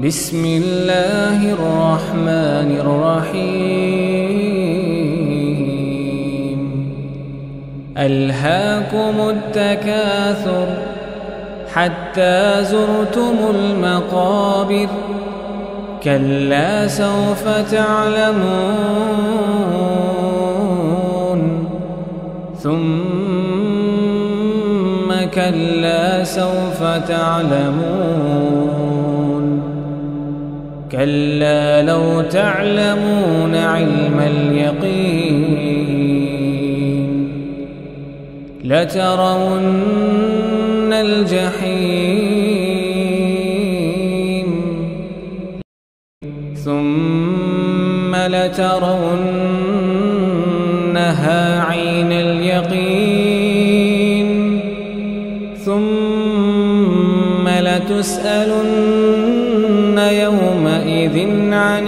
بسم الله الرحمن الرحيم ألهاكم التكاثر حتى زرتم المقابر كلا سوف تعلمون ثم كلا سوف تعلمون كلا لو تعلمون علم اليقين لترون الجحيم ثم لترونها عين اليقين ثم لتسألن يومئذ عن